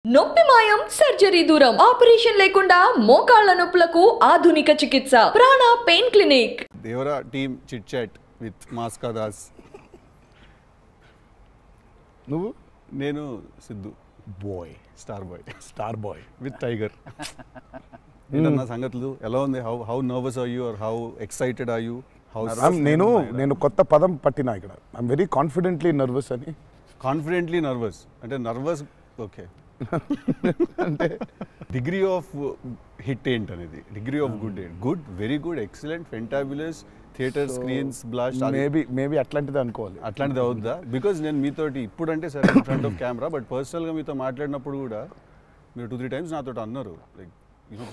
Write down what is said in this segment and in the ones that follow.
నొప్పి మాయం సర్జరీ దూరం ఆపరేషన్ లేకుండా మోకాళ్ళ నొప్పులకు ఆధునిక చికిత్స Prana pain clinic Devara team chit chat with Mass Ka Das నువ్వు నేను Siddhu boy star boy boy with tiger ఏంటన్నా సంగతులు ఎలా ఉంది how nervous are you are how excited are you how నేను కొత్త పదం పట్టినా ఇక్కడ ఐఎమ్ వెరీ కాన్ఫిడెంట్లీ నర్వస్ అని కాన్ఫిడెంట్లీ నర్వస్ అంటే నర్వస్ ఓకే అంటే డిగ్రీ ఆఫ్ హిట్ ఏంటనేది డిగ్రీ ఆఫ్ గుడ్ ఏంటి good very good excellent fantabulous theatre screens blast maybe అట్లాంటిది అనుకోవాలి. అట్లాంటిది అవుద్దా బికాజ్ నేను మీతోటి ఇప్పుడు అంటే సరే in front of camera but పర్సనల్గా మీతో మాట్లాడినప్పుడు కూడా మీరు 2-3 times నాతో అన్నారు like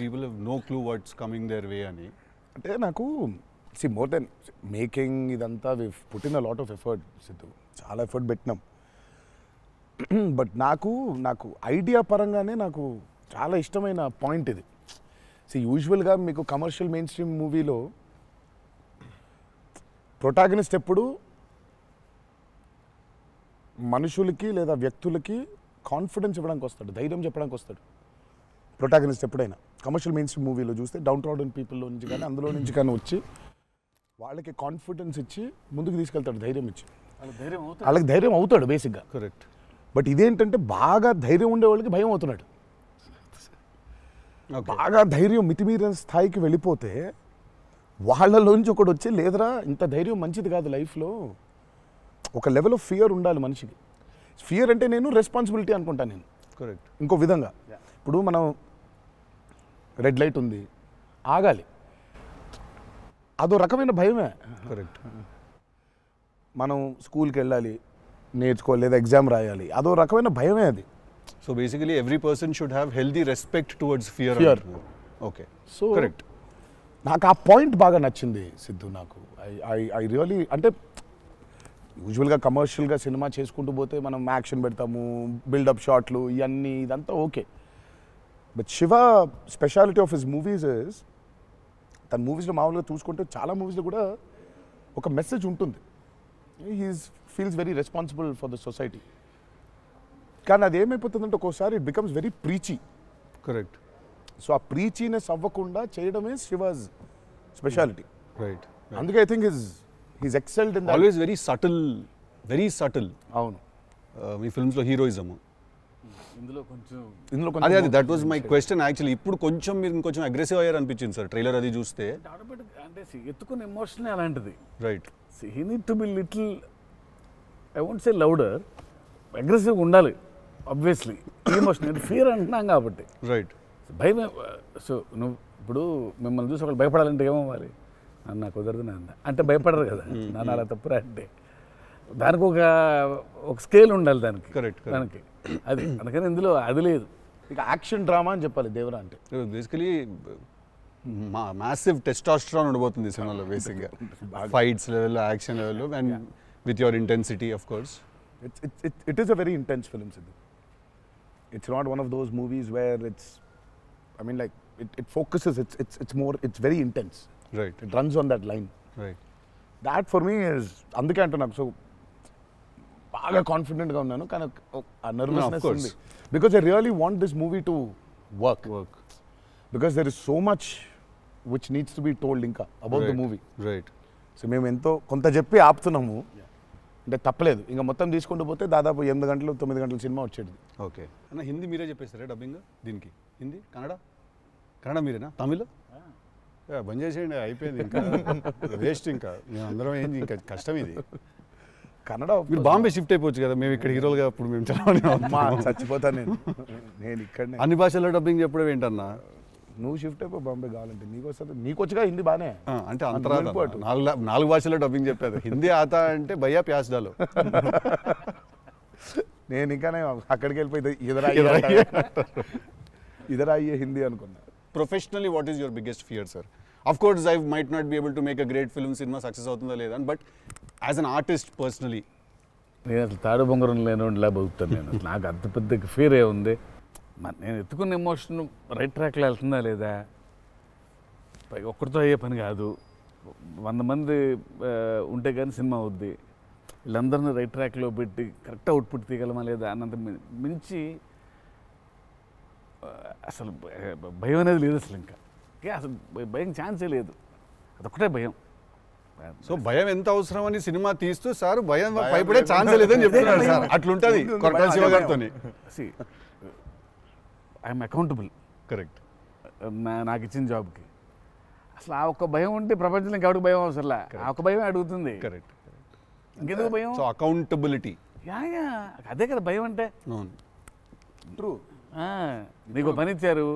people have no clue what's coming their way అని. అంటే నాకు మోర్ దెన్ మేకింగ్ ఇదంతా we put in a lot of effort Siddhu, చాలా ఎఫర్ట్ పెట్టినాం. బట్ నాకు ఐడియా పరంగానే నాకు చాలా ఇష్టమైన పాయింట్ ఇది. యూజువల్గా మీకు కమర్షియల్ మెయిన్ స్ట్రీమ్ మూవీలో ప్రొటాగనిస్ట్ ఎప్పుడు మనుషులకి లేదా వ్యక్తులకి కాన్ఫిడెన్స్ ఇవ్వడానికి వస్తాడు, ధైర్యం చెప్పడానికి వస్తాడు ప్రొటాగనిస్ట్ ఎప్పుడైనా. కమర్షియల్ మెయిన్ స్ట్రీమ్ మూవీలో చూస్తే డౌన్ ట్రాడన్ పీపుల్లో నుంచి కానీ అందులో నుంచి కానీ వచ్చి వాళ్ళకి కాన్ఫిడెన్స్ ఇచ్చి ముందుకు తీసుకెళ్తాడు, ధైర్యం ఇచ్చి. వాళ్ళకి ధైర్యం అవుతాడు బేసిక్గా. కరెక్ట్. బట్ ఇదేంటంటే బాగా ధైర్యం ఉండే వాళ్ళకి భయం అవుతున్నాడు. బాగా ధైర్యం మితిమీరిన స్థాయికి వెళ్ళిపోతే వాళ్ళలోంచి ఒకటి వచ్చి లేదరా ఇంత ధైర్యం మంచిది కాదు లైఫ్లో, ఒక లెవెల్ ఆఫ్ ఫియర్ ఉండాలి మనిషికి. ఫియర్ అంటే నేను రెస్పాన్సిబిలిటీ అనుకుంటాను నేను. కరెక్ట్. ఇంకో విధంగా ఇప్పుడు మనం రెడ్ లైట్ ఉంది ఆగాలి, అదో రకమైన భయమే. కరెక్ట్. మనం స్కూల్కి వెళ్ళాలి నేర్చుకోవాలి లేదా ఎగ్జామ్ రాయాలి, అదో రకమైన భయమే అది. So basically every person should have healthy respect towards fear. Okay. So correct. నాకు ఆ పాయింట్ బాగా నచ్చింది సిద్ధు. నాకు ఐ రియలీ అంటే యూజువల్గా కమర్షియల్గా సినిమా చేసుకుంటూ పోతే మనం యాక్షన్ పెడతాము, బిల్డప్ షాట్లు ఇవన్నీ, ఇదంతా okay. But Shiva speciality of his movies is తన మూవీస్లో మామూలుగా చూసుకుంటే చాలా మూవీస్లో కూడా ఒక మెసేజ్ ఉంటుంది. He's feels very responsible for the society. కానీ అది ఏమైపోతుందంటే ఒక్కోసారి it becomes very preachy. Correct. So ఆ ప్రీచీనెస్ అవ్వకుండా చేయడమే శివాజ్ స్పెషాలిటీ. రైట్. అందుకే I think he's excelled in always very subtle. అవును. మీ ఫిల్మ్స్లో హీరోయిజం ఇందులో అదే that was my question actually. ఇప్పుడు కొంచెం మీరు ఇంకొంచెం అగ్రెసివ్ అయ్యారు అనిపించింది సార్ ట్రైలర్ అది చూస్తే. అంటే ఎత్తుకున్న ఎమోషన్ అలాంటిది. Right. He need to be little I won't say louder, అగ్రెసివ్గా ఉండాలి ఆబ్వియస్లీ. ఎమోషన్ ఫియర్ అంటున్నాం కాబట్టి. రైట్. భయం. సో నువ్వు ఇప్పుడు మిమ్మల్ని చూసి ఒకళ్ళు భయపడాలంటే ఏమవ్వాలి? నాకు కుదరదు నాన్న అంటే భయపడరు కదా, నాన్న అలా తప్పురా అంటే. దానికి ఒక స్కేల్ ఉండాలి దానికి. కరెక్ట్. దానికి అది అందుకని ఇందులో అది లేదు. ఇక యాక్షన్ డ్రామా అని చెప్పాలి దేవరా అంటే. బేసికలీ మ్యాసివ్ టెస్టాస్టెరాన్ ఉండబోతుంది సినిమాలో బేసిక్గా. ఫైట్స్ లెవెల్లో, యాక్షన్ లెవెల్లో, and with your intensity of course. It is a very intense film, Sidhu. It's not one of those movies where it focuses. It's very intense. Right. It runs on that line. Right. That for me is అందుకే అంటూ నాకు so బాగా కాన్ఫిడెంట్గా ఉన్నాను, కానీ ఆ nervousness ఉంది. Because I really want this movie to work. Because there is so much which needs to be told ఇంకా about the movie. Right. So మేము ఎంతో కొంత చెప్పి ఆపుతున్నాము అంటే తప్పలేదు. ఇంకా మొత్తం తీసుకుంటూ పోతే దాదాపు 8 గంటలు 9 గంటల సినిమా వచ్చేది. ఓకే అన్న, హిందీ మీరే చెప్పేస్తారా డబ్బింగ్ దీనికి? హిందీ, కన్నడ మీరేనా? తమిళ్ బంద్ చేసేయండి, అయిపోయింది ఇంకా వేస్ట్. ఇంకా మేము అందరం ఏంది, ఇంకా కష్టం ఇది. కన్నడ మీరు బాంబే షిఫ్ట్ అయిపోవచ్చు కదా, మేము ఇక్కడ హీరోలుగా అప్పుడు మేము చచ్చిపోతాను నేను ఇక్కడనే. అన్ని భాషల్లో డబ్బింగ్ చెప్పడం ఏంటన్నా? నువ్వు షిఫ్ట్ అయిపో బాంబే కావాలంటే, నీకు వస్తుంది, నీకు వచ్చుగా హిందీ బాగానే. అంటే అంతరా 4 భాషల్లో డబ్బింగ్ చెప్పారు. హిందీ ఆతా అంటే భయ్యా ప్యాస్ డాలో. నేను ఇంకానే అక్కడికి వెళ్ళిపోయి ఇదరా అయ్యే హిందీ అనుకున్నా. Professionally what is your biggest fear sir? Of course I might not be able to make a great film, cinema success అవుతుందా లేదా, but as an artist personally నేను అసలు తాడు బొంగరం లేనిలా బతుకుతాను నేను. నాకు అంత పెద్ద ఫియర్ ఏముంది? నేను ఎత్తుకున్న ఎమోషన్ రైట్ ట్రాక్లో వెళ్తుందా లేదా? ఒక్కరితో అయ్యే పని కాదు, 100 మంది ఉంటే కానీ సినిమా అవుద్ది. వీళ్ళందరినీ రైట్ ట్రాక్లో పెట్టి కరెక్ట్ అవుట్పుట్ తీయగలమా లేదా అన్నంత మించి అసలు భయం అనేది లేదు అసలు ఇంకా అసలు భయం ఛాన్సే లేదు, అదొక్కటే భయం. సో భయం ఎంత అవసరం అని సినిమా తీస్తూ సార్ భయం భయపడే ఛాన్స్ లేదని చెప్తున్నారు సార్. అట్లుంటది కొరటాల శివ గారితో. I'm accountable. కరెక్ట్. నాకు ఇచ్చిన జాబ్కి అసలు ఆ ఒక్క భయం ఉంటే ప్రపంచంలో ఇంకెవరికి భయం అవసరంలా, ఆ ఒక్క భయం అడుగుతుంది. కరెక్ట్. ఇంకెందుకు భయం? So accountability. అదే కదా భయం అంటే. ట్రూ. నీకు పని ఇచ్చారు,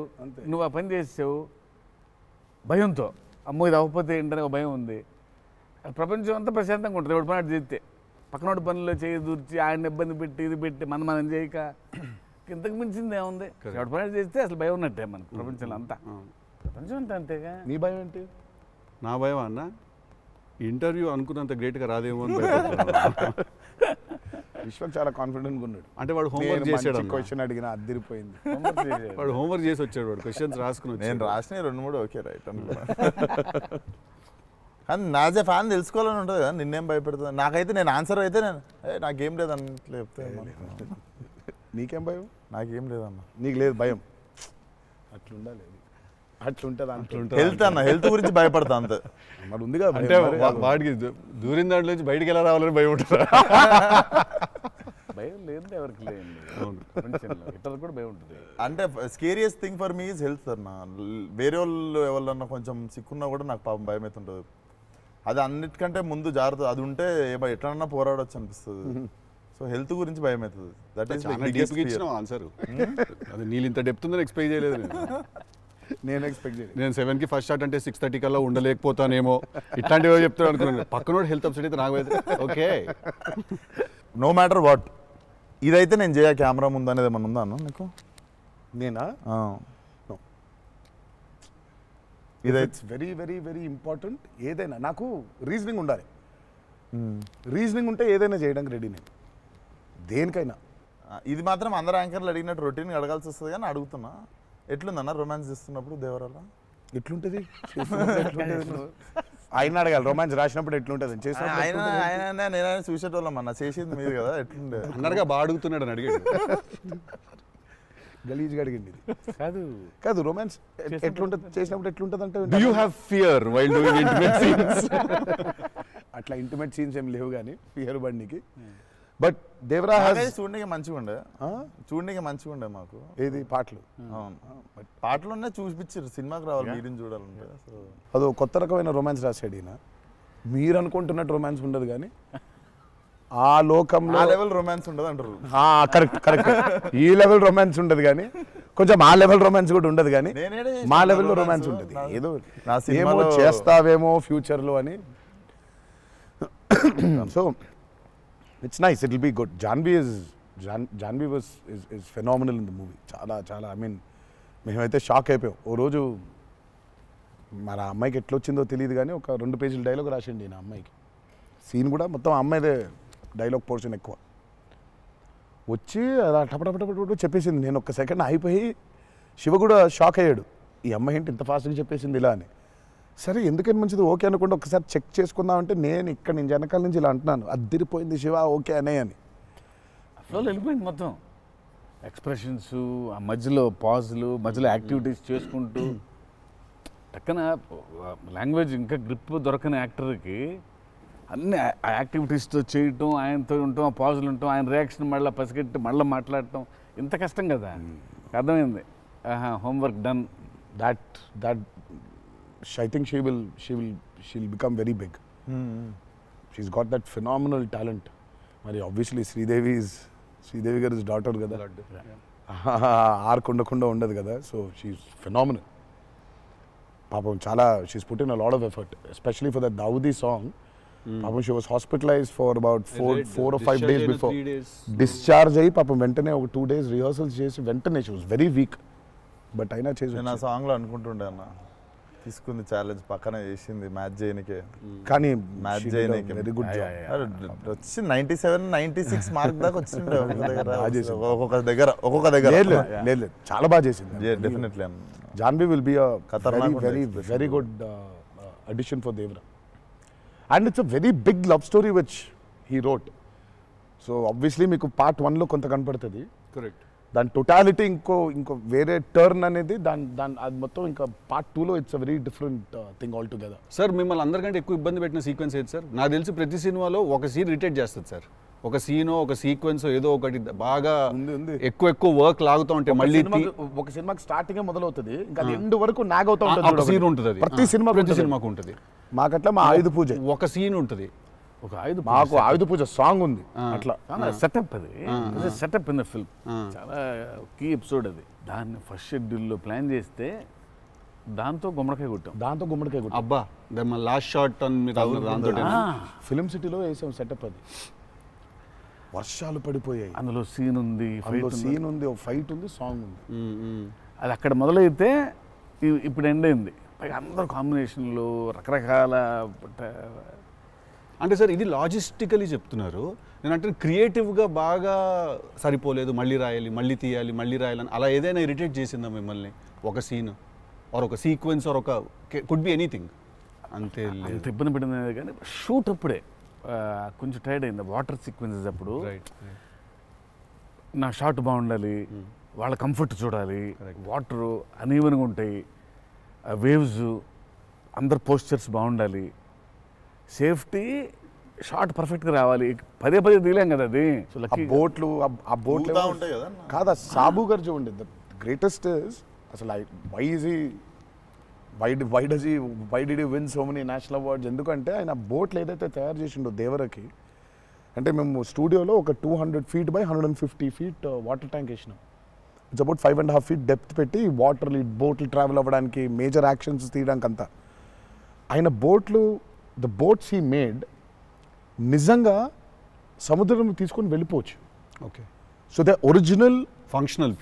నువ్వు ఆ పని చేసావు భయంతో, అమ్మో ఇది అవ్వకపోతే ఏంటనే ఒక భయం ఉంది. ప్రపంచం అంతా ప్రశాంతంగా ఉంటుంది ఎవరి పని చేస్తే. పక్కనోడి పనుల్లో చేయి దూర్చి ఆయన ఇబ్బంది పెట్టి ఇది పెట్టి మనం చేయక ఇంతకు మించింది ఏముంది? ఎవరి పని చేస్తే అసలు భయం ఉన్నట్టే మనకు ప్రపంచంలో అంతా. ప్రపంచం అంతా అంతేగా. నీ భయం ఏంటి? నా భయం అన్న ఇంటర్వ్యూ అనుకున్నంత గ్రేట్గా రాదేమో అని. విశ్వక్ చాలా కాన్ఫిడెంట్గా ఉన్నాడు. అంటే వాడు హోంవర్క్ చేసాడు. క్వశ్చన్ అడిగిన అదిరిపోయింది. వాడు హోంవర్క్ చేసి వచ్చాడు, వాడు క్వశ్చన్స్ రాసుకుని. నేను రాసిన 2-3 ఓకే రైట్ అనుకున్నా. కానీ నాజ్ ఏ ఫ్యాన్ తెలుసుకోవాలని ఉంటుంది కదా, నిన్నేం భయపెడుతుంది. నాకైతే నేను ఆన్సర్ అయితే నాకేం లేదన్న చెప్తే. నీకేం భయం? నాకేం లేదన్న. నీకు లేదు భయం? అట్లుండాలి, అట్లుంటుంది. హెల్త్ అన్న, హెల్త్ గురించి భయపడతా అంతే. మరి ఉంది కదా. అంటే వాడికి దూరిన దాంట్లో నుంచి బయటికి ఎలా రావాలని భయం ఉంటుంది. భయం లేదు ఎవరికి లేదండి, ఇతరులకు కూడా భయం ఉంటుంది. అంటే scariest thing for me is health అన్న. వేరే వాళ్ళు ఎవరన్నా కొంచెం సిక్కున్నా కూడా నాకు పాపం భయం అవుతుంటుంది. అది అన్నిటికంటే ముందు జాగ్రత్త అది ఉంటే ఎట్లన్నా పోరాడొచ్చు అనిపిస్తుంది. సో హెల్త్ గురించి భయం అవుతుంది. That is answer. అది నీళ్ళు ఇంత డెప్త్ ఉందని ఎక్స్పెక్ట్ చేయలేదు నేను ఎక్స్పెక్ట్ చేయలేదు. నేను 7కి ఫస్ట్ షాట్ అంటే 6:30 కల్లా ఉండలేకపోతానేమో ఇట్లాంటివి చెప్తాను అనుకున్నాను. పక్కనోడు హెల్త్ అప్సెట్ అయితే నాకు ఓకే. నో మ్యాటర్ వాట్ ఇదైతే నేను చేయ కెమెరా ముందు అనేది ఏమన్నా ఉందా అన్న నీకు? నేనా? ఇదైతే వెరీ వెరీ వెరీ ఇంపార్టెంట్. ఏదైనా నాకు రీజనింగ్ ఉండాలి. రీజనింగ్ ఉంటే ఏదైనా చేయడానికి రెడీ నేను, దేనికైనా. ఇది మాత్రం అందరు యాంకర్లు అడిగినట్టు రొటీన్ అడగాల్సి వస్తుంది కానీ అడుగుతున్నా. ఎట్లుందన్న రొమాన్స్ చేస్తున్నప్పుడు దేవరాల? ఎట్లుంటుంది ఆయన అడగాలి. రొమాన్స్ రాసినప్పుడు ఎట్లుంటుంది? ఆయన నేనైనా చూసేటోళ్ళం అన్న, చేసింది మీరు కదా, ఎట్లుండే అన్నట్టుగా బాగా అడుగుతున్నాడు అని అడిగాడు. గలీజ్గా అడిగింది. కాదు కాదు రొమాన్స్ ఎట్లుంటుంది చేసినప్పుడు ఎట్లుంటుంది అంటే, Do you have fear while doing intimate scenes? అట్లా ఇంటిమేట్ సీన్స్ ఏం లేవు కానీ ఫియర్ బండికి. బట్ దేవరా చూడడానికి మంచిగా ఉండే మాకు. ఏది పాటలు? అవును, పాటలున్నా చూపించారు, సినిమాకి రావాలి మీరిని చూడాలంటే. అదో కొత్త రకమైన రొమాన్స్ రాశాడు ఈయన. మీరు అనుకుంటున్నట్టు రొమాన్స్ ఉండదు కానీ ఆ లోకంలో లెవెల్ రొమాన్స్ ఉండదు అంటారు. Correct correct. ఈ లెవెల్ రొమాన్స్ ఉండదు కానీ కొంచెం ఆ లెవెల్ రొమాన్స్ కూడా ఉండదు కానీ మా లెవెల్లో రొమాన్స్ ఉంటుంది. ఏదో ఏమో చేస్తావేమో ఫ్యూచర్లో అని. So it's nice, it will be good. Janhvi is phenomenal in the movie. చాలా చాలా ఐ మీన్ మేమైతే షాక్ అయిపోయాం. ఓ రోజు మన అమ్మాయికి ఎట్లా వచ్చిందో తెలియదు కానీ ఒక 2 పేజీల డైలాగ్ రాసిండి నా అమ్మాయికి. సీన్ కూడా మొత్తం అమ్మాయిదే డైలాగ్ పోర్షన్ ఎక్కువ. వచ్చి అలా టపటపటపట చెప్పేసింది. నేను ఒక్క సెకండ్ అయిపోయి శివ కూడా షాక్ అయ్యాడు, ఈ అమ్మాయి ఏంటి ఇంత ఫాస్ట్గా చెప్పేసింది ఇలా అని. సరే ఎందుకని మంచిది ఓకే అనుకుంటే ఒకసారి చెక్ చేసుకుందామంటే నేను ఇక్కడ నుంచి వెనకాల నుంచి ఇలా అంటున్నాను, అద్దిరిపోయింది శివ ఓకే అనే అని. ఫ్లో వెళ్ళిపోయింది మొత్తం. ఎక్స్ప్రెషన్స్, ఆ మధ్యలో పాజులు, మధ్యలో యాక్టివిటీస్ చేసుకుంటూ టక్కన లాంగ్వేజ్ ఇంకా గ్రిప్ దొరకని యాక్టర్కి అన్ని ఆ యాక్టివిటీస్తో చేయటం, ఆయనతో ఉండటం, ఆ పాజులు ఉండటం, ఆయన రియాక్షన్ మళ్ళీ పసిగట్టి మళ్ళీ మాట్లాడటం ఇంత కష్టం కదా. అర్థమైంది. Homework done. That I think she'll become very big. She's got that phenomenal talent. మరి obviously శ్రీదేవి గారి డాటర్ కదా, ఆర్క్ ఉండకుండా ఉండదు కదా. So she's phenomenal. పాపం చాలా she's put in a lot of effort, especially for that Daavudi song. పాపం she was hospitalized for about 4 or 5 days before. Discharge అయ్యి పాపం వెంటనే ఒక 2 days రిహర్సల్స్ చేసి వెంటనే she was very weak. But అయినా చేసి నేను ఆ సాంగ్లో అనుకుంటుండే అన్న, తీసుకుంది ఛాలెంజ్ పక్కన చేసింది మ్యాచ్ చేయనికే. కానీ మ్యాచ్ చేయనికే వెరీ గుడ్ జాబ్. వచ్చి 97, 96 మార్క్ దాకా వచ్చిండే ఒక్కొక్క దగ్గర. లేదు చాలా బాగా చేసింది. Definitely Janhvi will be very good addition for Devara. And it's a very big love story which he wrote. So obviously మీకు పార్ట్ 1లో కొంత కనపడుతుంది. కరెక్ట్. దాని టోటాలిటీ ఇంకో వేరే టర్న్ అనేది దాని అది మొత్తం ఇంకా పార్ట్ 2లో it's a very different thing all together. Sir మిమ్మల్ని అందరికంటే ఎక్కువ ఇబ్బంది పెట్టిన సీక్వెన్స్ ఏది సార్? నాకు తెలిసి ప్రతి సినిమాలో ఒక సీన్ రిటేట్ చేస్తుంది సార్. ఒక సీనో ఒక సీక్వెన్స్ ఏదో ఒకటి బాగా ఎక్కువ వర్క్ లాగుతూ ఉంటే మళ్ళీ ఒక సినిమాకి స్టార్టింగ్ మొదలవుతుంది ఇంకా అది ఎండ్ వరకు నాగ్ అవుతా ఉంటుంది. సీన్ ఉంటుంది, ప్రతి సినిమాకు ఉంటుంది. మాకట్లా మా ఆయుధ పూజ ఒక సీన్ ఉంటుంది, ఒక ఆయుధ మాకు ఆయుధ పూజ సాంగ్ ఉంది. అట్లా సెటప్ అది సెటప్ ఇన్ ద ఫిల్మ్ చాలా కీ ఎపిసోడ్ అది. దాన్ని ఫస్ట్ షెడ్యూల్లో ప్లాన్ చేస్తే దాంతో గుమ్మడికాయ కొట్టాం. అబ్బా లాస్ట్ షాట్ దాంతో ఫిలిం సిటీలో వేసాం సెటప్. అది వర్షాలు పడిపోయాయి, అందులో సీన్ ఉంది, ఫైట్ ఉంది, సాంగ్ ఉంది. అది అక్కడ మొదలైతే ఇప్పుడు ఎండ్ అయింది. పైగా అందరూ కాంబినేషన్లు రకరకాల. అంటే సార్ ఇది లాజిస్టికలీ చెప్తున్నారు, నేను అంటే క్రియేటివ్గా బాగా సరిపోలేదు, మళ్ళీ రాయాలి, మళ్ళీ తీయాలి, మళ్ళీ రాయాలని అలా ఏదైనా ఇరిటేట్ చేసిందా మిమ్మల్ని? ఒక సీన్ ఆర్ ఒక సీక్వెన్స్ ఆర్ ఒక కుడ్ బి ఎనీథింగ్? అంతే అంత ఇబ్బంది పడింది. కానీ షూట్ అప్పుడే కొంచెం టైర్డ్ అయింది. వాటర్ సీక్వెన్సెస్ అప్పుడు నా షాట్ బాగుండాలి, వాళ్ళ కంఫర్ట్ చూడాలి, వాటరు అనీవెన్గా ఉంటాయి, వేవ్స్, అందరు పోస్చర్స్ బాగుండాలి, సేఫ్టీ షాట్ పర్ఫెక్ట్గా రావాలి. పదే తీయలేం కదా అది. బోట్లు ఉంటాయి కదా కాదా? సాబు గారు చూడండి, ద గ్రేటెస్ట్ అసలు why did you win so many national awards? ఎందుకంటే ఆయన బోట్లు ఏదైతే తయారు చేసిండో దేవరకి, అంటే మేము స్టూడియోలో ఒక 200 feet by 150 feet water tank వేసినాం. ఇట్స్ అబౌట్ 5.5 feet డెప్త్ పెట్టి బోట్లు ట్రావెల్ అవ్వడానికి, మేజర్ యాక్షన్స్ తీయడానికి అంతా. ఆయన ద బోట్స్ హీ మేడ్ నిజంగా సముద్రం తీసుకొని వెళ్ళిపోవచ్చు. Okay, so the original functional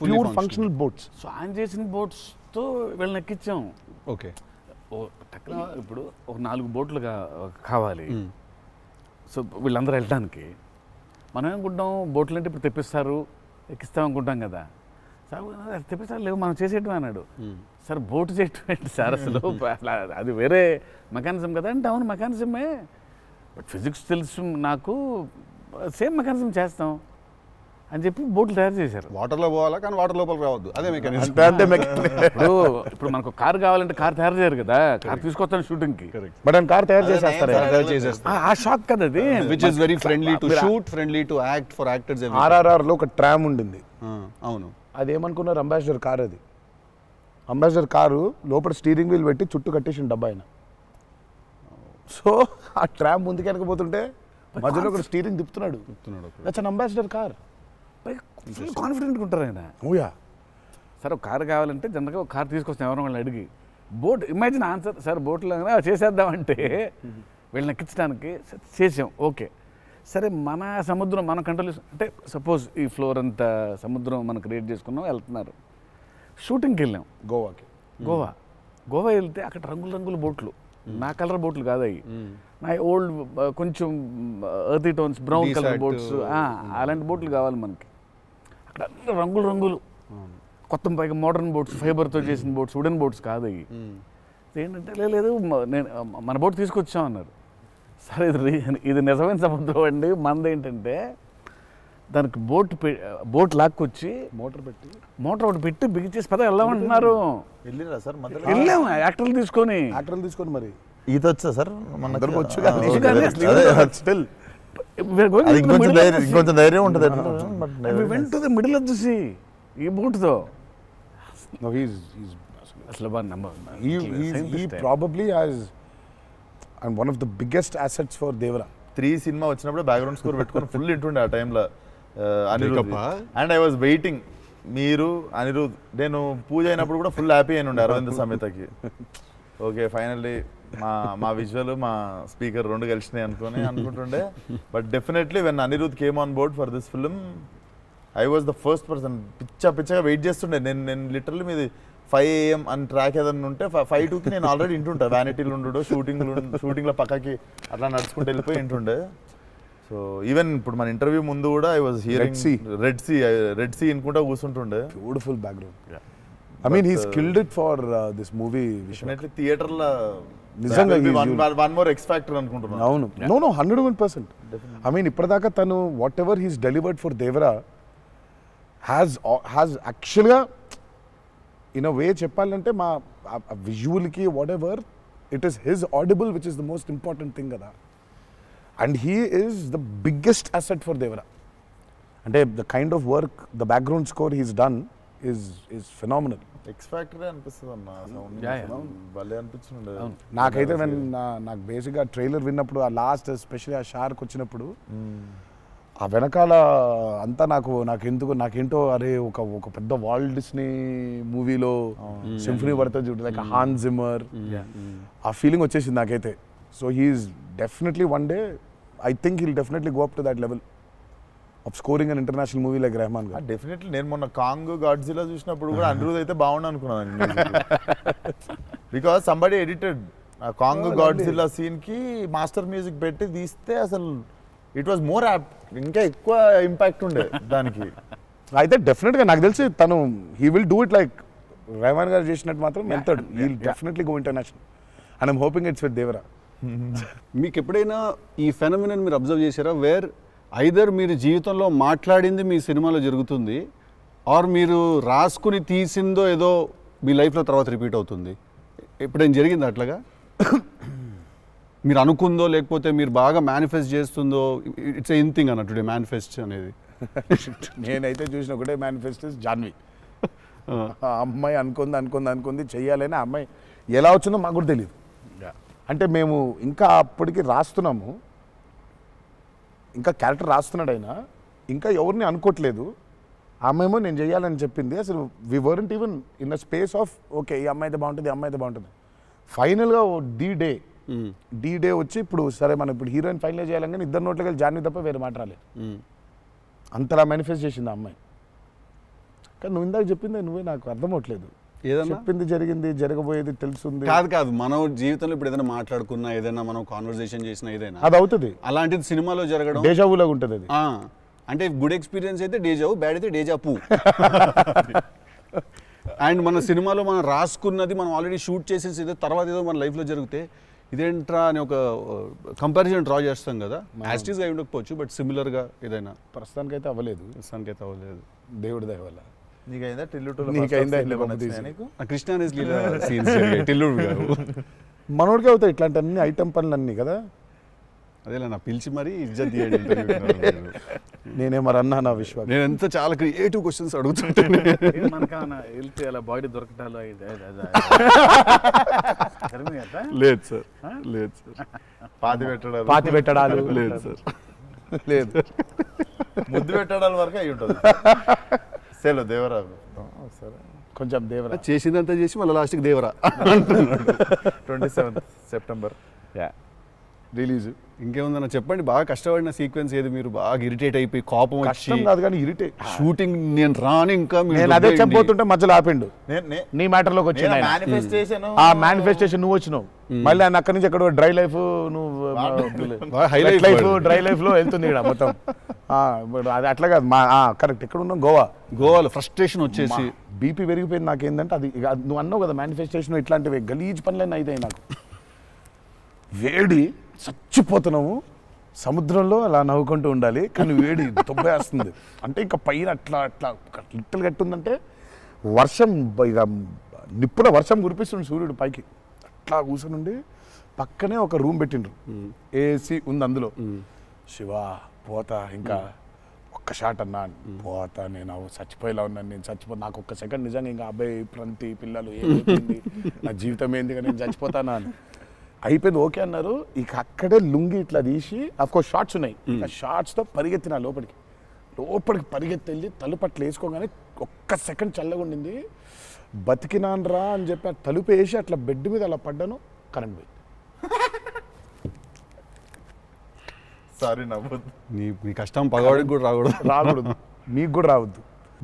pure functional boats. So ఆయన చేసిన బోట్స్తో వీళ్ళని ఎక్కించాం. ఓకే, ఇప్పుడు ఒక 4 బోట్లు కావాలి. సో వీళ్ళందరూ వెళ్ళడానికి మనం ఏమనుకుంటాం, బోట్లు అంటే ఇప్పుడు తెప్పిస్తారు, ఎక్కిస్తాం అనుకుంటాం కదా. సార్ తెప్పిస్తారు, లేవు మనం చేసేయటం అన్నాడు. సార్ బోట్ చేయటం ఏంటి సార్ అసలు? అది వేరే మెకానిజం కదా అంటే, అవును మెకానిజమే, బట్ ఫిజిక్స్ తెలుసు నాకు, సేమ్ మెకానిజం చేస్తాం అని చెప్పి బోట్లు తయారు చేశారు. వాటర్లో పోవాలా కానీ వాటర్ లోపలికి రావద్దు, అదే మెకానిజం. ఇప్పుడు మనకు కార్ కావాలంటే కార్ తయారు చేయరు కదా, కార్ తీసుకొస్తాను షూటింగ్కి, బట్ కార్ తయారు చేసేస్తారు. ఆ షాక్ కదా అది, which is very friendly to shoot, friendly to act for actors. RRR లో ఒక ట్రామ్ ఉండింది. అవును, అదేమనుకున్నారు, అంబాసిడర్ కార్. అది అంబాసిడర్ కారు లోపల స్టీరింగ్ వీల్ పెట్టి చుట్టూ కట్టేసిన డబ్బా ఆయన. సో ఆ ట్రామ్ ముందుకు వెనకపోతుంటే మధ్యలో ఒక స్టీరింగ్ తిప్పుతున్నాడు. That's an Ambassador car. కాన్ఫిడెంట్గా ఉంటారు ఆయన. ఓయా, సార్ ఒక కారు కావాలంటే జనరల్గా ఒక కారు తీసుకొస్తాం ఎవరైనా వాళ్ళని అడిగి. బోట్ ఇమాజిన్ ఆన్సర్, సార్ బోట్లో చేసేద్దామంటే వీళ్ళని ఎక్కించడానికి చేసాం. ఓకే, సరే మన సముద్రం మన కంట్రోల్ అంటే, సపోజ్ ఈ ఫ్లోర్ అంతా సముద్రం మనం క్రియేట్ చేసుకున్నాం, వెళ్తున్నారు. షూటింగ్కి వెళ్ళాం గోవా వెళ్తే అక్కడ రంగుల బోట్లు, నా కలర్ బోట్లు కాదు అవి, నా ఓల్డ్ కొంచెం ఎర్తీ టోన్స్, బ్రౌన్ కలర్ బోట్స్, అలాంటి బోట్లు కావాలి మనకి. అక్కడ అన్ని రంగులు కొత్త, పైగా మోడర్న్ బోట్స్, ఫైబర్తో చేసిన బోట్స్, వుడెన్ బోట్స్ కాదు అవి. ఏంటంటే లేదు నేను మన బోట్ తీసుకొచ్చాం అన్నారు. సరే ఇది నిజమైన సముద్రం అండి, మనదేంటంటే దానికి బోట్ లాక్కొచ్చి మోటార్ ఒకటి పెట్టి బిగించేసి పద వెళ్ళామంటున్నారు. వెళ్ళిరా సార్? వెళ్ళాము యాక్టర్లు తీసుకొని మరి ఈత వచ్చా సార్? అందరికి వచ్చు. ఇంకొంచెం ధైర్యం ఉంటుంది. వెంట మిడిల్ ఆఫ్ ది సీ ఈ బోట్తో అసలు probably has and one of the biggest assets for Devara. 3 cinema వచ్చినప్పుడు బ్యాక్గ్రౌండ్ స్కోర్ పెట్టుకొని ఫుల్ ఇంటుండే ఆ టైంలో Anirudh. And I was waiting, మీరు అనిరుద్ నేను పూజ అయినప్పుడు కూడా ఫుల్ హ్యాపీ అయిన ఉండే అరవింద్ సమేతకి. ఓకే ఫైనల్లీ మా విజువల్ మా స్పీకర్ 2 కలిసినాయి అనుకుంటుండే. But definitely when Anirudh came on board for this film, I was the first person. పిచ్చగా వెయిట్ చేస్తుండే. నేను లిటరల్లీ మీది 5 AM అని ట్రాక్ ఏదన్నా ఉంటే 5:02కి నేను ఆల్రెడీ ఇంటుంటా. వ్యానిటీలు ఉండు, షూటింగ్లో పక్కకి అట్లా నడుచుకుంటూ వెళ్ళిపోయి ఇంటుండే. సో ఈవెన్ ఇప్పుడు మన ఇంటర్వ్యూ ముందు కూడా I was hearing Red Sea అనుకుంటా కూర్చుంటుండే. Beautiful background. I mean, he's killed it for this movie. Definitely theater la నిజంగా one more X factor అనుకుంటున్నాను. అవును, no 101%. I mean, ఇప్పటిదాకా తను whatever he's delivered for Devara has actually in a way చెప్పాలంటే మా విజువల్కి whatever it is his audible which is the most important thing కదా. And he is the biggest asset for Devara. అంటే the kind of work the background score he's done is phenomenal. X factory అనిపిస్తుంది అన్న sound భలే అనిపించింది. నాకైతే నాకు బేసిక్గా trailer విన్నప్పుడు ఆ లాస్ట్ ఎస్పెషల్లీ ఆ షార్క్ వచ్చినప్పుడు ఆ వెనకాల అంతా నాకేంటో అరే ఒక పెద్ద వాల్ట్ డిస్నీ మూవీలో సింఫనీ పడుతుంది చూడు, లైక్ హాన్ జిమ్మర్, ఆ ఫీలింగ్ వచ్చేసింది నాకైతే. So he's definitely one day I think he'll definitely go up to that level of scoring an international movie like Rahman garu. Definitely నేను మొన్న కాంగ్ గాడ్జిలా చూసినప్పుడు కూడా అనిరుద్ అయితే బాగుండు అనుకున్నాను. బికాస్ సంబడి ఎడిటెడ్ ఆ కాంగ్ గాడ్జిలా సీన్ కి మాస్టర్ మ్యూజిక్ పెట్టి తీస్తే అసలు ఇట్ వాజ్ మోర్ యాప్, ఇంకా ఎక్కువ ఇంపాక్ట్ ఉండే దానికి. అయితే డెఫినెట్గా నాకు తెలిసి తను he will do it like Rahman garu చేసినట్టు మాత్రం వెళ్తాడు. He will definitely go international and I'm hoping it's with Devara. మీకు ఎప్పుడైనా ఈ ఫెనమినన్ మీరు అబ్జర్వ్ చేశారా, వేర్ ఐదర్ మీరు జీవితంలో మాట్లాడింది మీ సినిమాలో జరుగుతుంది, ఆర్ మీరు రాసుకుని తీసిందో ఏదో మీ లైఫ్లో తర్వాత రిపీట్ అవుతుంది? ఎప్పుడైనా జరిగింది అట్లాగా? మీరు అనుకుందో లేకపోతే మీరు బాగా మేనిఫెస్ట్ చేస్తుందో? ఇట్స్ ఎన్ థింగ్ అన్న టుడే మేనిఫెస్ట్ అనేది. నేనైతే చూసిన ఒకటే మేనిఫెస్టో జాన్వి. ఆ అమ్మాయి అనుకుంది చెయ్యాలని. ఆ అమ్మాయి ఎలా వచ్చిందో మాకు కూడా తెలియదు. అంటే మేము ఇంకా అప్పటికి రాస్తున్నాము, ఇంకా క్యారెక్టర్ రాస్తున్నాడు అయినా ఇంకా ఎవరిని అనుకోవట్లేదు. ఆ అమ్మాయేమో నేను చెయ్యాలని చెప్పింది. అసలు we weren't even in the space of okay ఈ అమ్మాయి అయితే బాగుంటుంది, ఈ అమ్మాయి అయితే బాగుంటుంది. ఫైనల్గా డి డే వచ్చి ఇప్పుడు సరే మనం ఇప్పుడు హీరోయిన్ ఫైనల్ చేయాలని ఇద్దరు నోట్లకి వెళ్ళి జాన్వి తప్ప వేరే మాట రాలేదు. అంతలా మేనిఫెస్ట్ చేసింది ఆ అమ్మాయి. కానీ నువ్వు ఇందాక చెప్పింది నువ్వే నాకు అర్థం అవట్లేదు. చెప్పింది జరిగింది, జరగబోయేది తెలుస్తుంది. కాదు మనం జీవితంలో ఇప్పుడు ఏదైనా మాట్లాడుకున్నా, ఏదైనా మనం కాన్వర్సేషన్ చేసినా ఏదైనా అది అవుతుంది. అలాంటిది సినిమాలో జరగడం డేజావులాగా ఉంటుంది అది. అంటే గుడ్ ఎక్స్పీరియన్స్ అయితే డేజావు, బ్యాడ్ అయితే డేజాపు. అండ్ మన సినిమాలో మనం రాసుకున్నది మనం ఆల్రెడీ షూట్ చేసేసి ఏదో తర్వాత ఏదో మన లైఫ్లో జరిగితే ఇదేంట్రా అని ఒక కంపారిజన్ డ్రా చేస్తాం కదా. యాస్టీస్గా అయి ఉండకపోవచ్చు, బట్ సిమిలర్గా ఏదైనా. ప్రస్తుతానికైతే అవ్వలేదు. దేవుడి దయ వల్ల. నీకైందా కృష్ణ టిల్లుడు మనోడికి అవుతాయి ఇట్లాంటి అన్ని ఐటమ్ పనులు అన్నీ కదా. అదేలా నా పిలిచి మరీ ఇజ్జత్ తీయండి. నేనే మరి అన్నా నా విశ్వాసం. నేను ఎంత చాలా క్రియేటివ్ క్వశ్చన్స్ అడుగుతుంటాను. అలా బాడీ దొరకటాలు లేదు సార్, పాతి పెట్టడాలు లేదు సార్, లేదు ముద్దు పెట్టడాల వరకు అయి ఉంటుంది. సెలవు దేవరా సరే కొంచెం దేవరా చేసిందంతా చేసి మళ్ళీ లాస్ట్కి దేవరా 27th September రిలీజ్. ఇంకేముందన్న చెప్పండి. బాగా కష్టపడిన సీక్వెన్స్ ఏది? మీరు బాగా ఇరిటేట్ అయిపోయి కోపం కష్టం కాదు కానీ ఇరిటేట్. షూటింగ్ నేను రాని ఇంకా నేను అదే చెప్పబోతుంటే మధ్యలో ఆపిండు. నీ మ్యాటర్లోకి వచ్చింది. ఆ మేనిఫెస్టేషన్ నువ్వు వచ్చినావు, మళ్ళీ ఆయన అక్కడి నుంచి ఎక్కడో డ్రై లైఫ్ డ్రై లైఫ్ లో వెళ్తుంది ఇక్కడ మొత్తం. అది అట్లా కాదు కరెక్ట్. ఎక్కడ ఉన్నాం? గోవాలో ఫ్రస్ట్రేషన్ వచ్చేసి బీపీ పెరిగిపోయింది. నాకేందంటే అది నువ్వు అన్నావు కదా మేనిఫెస్టేషన్ ఇట్లాంటివి గలీజ్ పనులన్నీ అయితాయి నాకు. వేడి చచ్చిపోతున్నాము, సముద్రంలో అలా నవ్వుకుంటూ ఉండాలి కానీ వేడి తొబ్బేస్తుంది. అంటే ఇంకా పైన అట్లా లిట్టలు కట్టుందంటే వర్షం ఇక నిప్పుల వర్షం కురిపిస్తుంది సూర్యుడు పైకి. అట్లా కూర్చొని పక్కనే ఒక రూమ్ పెట్టిండ్రు, ఏసీ ఉంది అందులో. శివా పోతా ఇంకా ఒక్క షాట్ అన్నా పోతా, నేను చచ్చిపోయేలా ఉన్నాను, నేను చచ్చిపోతా. నాకు ఒక్క సెకండ్ నిజంగా ఇంకా అబ్బాయి ప్రంతి పిల్లలు ఏమైంది నా జీవితం ఏంది, నేను చచ్చిపోతానా అని అయిపోయింది. ఓకే అన్నారు. ఇక అక్కడే లుంగి ఇట్లా తీసి అఫ్కోర్స్ షార్ట్స్ ఉన్నాయి, ఆ షార్ట్స్తో పరిగెత్తిన లోపలికి పరిగెత్తి వెళ్ళి తలుపు అట్లా వేసుకోగానే ఒక్క సెకండ్ చల్లగా ఉండింది. బతికినాను రా అని చెప్పి ఆ తలుపు వేసి అట్లా బెడ్ మీద అలా పడ్డాను, కరెంట్ పోయింది. సారీ నవ్వద్దు, నీ కష్టం పగవాడికి కూడా రాకూడదు, మీకు కూడా రావద్దు.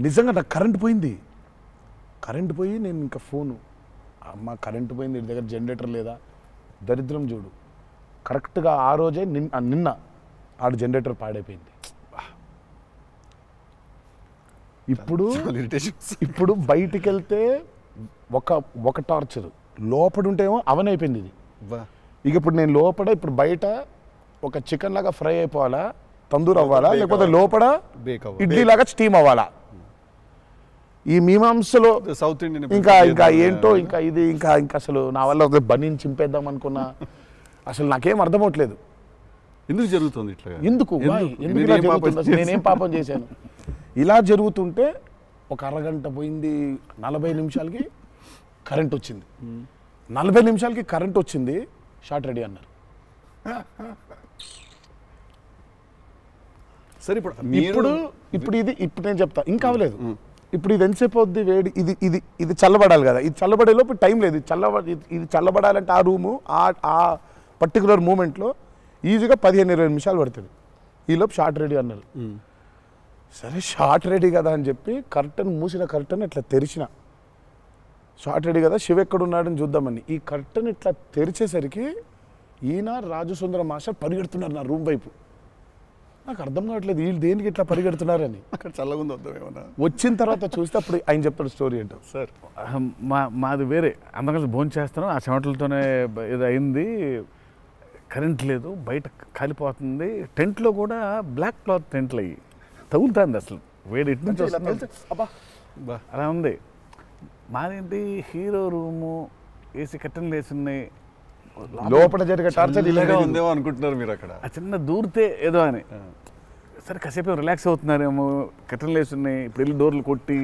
నిజంగా నాకు కరెంట్ పోయింది. కరెంట్ పోయి నేను ఇంకా ఫోను, అమ్మ కరెంట్ పోయింది, ఇంటి దగ్గర జనరేటర్ లేదా, దరిద్రం చూడు. కరెక్ట్గా ఆ రోజే నిన్న ఆడు జనరేటర్ పాడైపోయింది. ఇప్పుడు బయటికి వెళ్తే ఒక టార్చర్, లోపల ఉంటేమో అవన్ అయిపోయింది ఇది. ఇక ఇప్పుడు నేను లోపల ఇప్పుడు బయట ఒక చికెన్ లాగా ఫ్రై అయిపోవాలా, తందూరు అవ్వాలా, లేకపోతే లోపల ఇడ్లీ లాగా స్టీమ్ అవ్వాలా. ఈ మీమాంసలో సౌత్ ఇండియన్ ఇంకా ఇంకా ఏంటో ఇంకా ఇది ఇంకా ఇంకా అసలు నా వల్ల ఒక బనీని చింపేద్దాం అనుకున్నా అసలు నాకేం అర్థమవట్లేదు. ఎందుకు జరుగుతుంది ఇట్లా? ఎందుకు ఎందుకు ఇలా జరుగుతుంది? అసలు నేనేం పాపం చేశాను? ఇలా జరుగుతుంటే ఒక అరగంట పోయింది, 40 నిమిషాలకి కరెంట్ వచ్చింది. 40 నిమిషాలకి కరెంట్ వచ్చింది, షార్ట్ రెడీ అన్నారు. సరే ఇప్పుడు ఇప్పుడు నేను చెప్తా, ఇంకా అవ్వలేదు. ఇప్పుడు ఇది ఎంతసేపు అవుద్ది వేడి? ఇది ఇది ఇది చల్లబడాలి కదా, ఇది చల్లబడేలోపు టైం లేదు. ఇది చల్లబడాలంటే ఆ రూము ఆ పర్టికులర్ మూమెంట్లో ఈజీగా 15-20 నిమిషాలు పడుతుంది. ఈలోపు షార్ట్ రెడీ అన్నారు. సరే షార్ట్ రెడీ కదా అని చెప్పి మూసిన కర్టన్ ఇట్లా తెరిచిన. షార్ట్ రెడీ కదా, శివ ఎక్కడున్నాడని చూద్దామని ఈ కర్టన్ ఇట్లా తెరిచేసరికి ఈయన రాజు సుందర మాస్టర్ పరిగెడుతున్నారు నా రూమ్ వైపు. నాకు అర్థం కావట్లేదు వీళ్ళు దేనికి ఇట్లా పరిగెడుతున్నారని. అక్కడ చల్లగుంది వద్దాం ఏమన్నా. వచ్చిన తర్వాత చూస్తే అప్పుడు ఆయన చెప్తాడు స్టోరీ ఏంటో. సార్ మాది వేరే, అందరం కలిసి భోజనం చేస్తాను, ఆ చెమటలతోనే ఇది అయింది, కరెంట్ లేదు, బయట కాలిపోతుంది, టెంట్లో కూడా బ్లాక్ క్లాత్ టెంట్లు అయ్యి తగులుతుంది, అసలు వేడి ఇటు నుంచి వస్తుంది, అలా ఉంది. మాదేంటి హీరో రూము, ఏసీ కట్టెలు వేసి ఉన్నాయి, లోపల జరిగే టార్చర్ ఇలాగా ఉందేమో అనుకుంటున్నారు మీరు అక్కడ. ఆ చిన్న దూరితే ఏదో అని. సరే కాసేపు రిలాక్స్ అవుతున్నారేమో, కట్టెలు వేసి ఉన్నాయి, ఇప్పుడు వెళ్ళి డోర్లు కొట్టి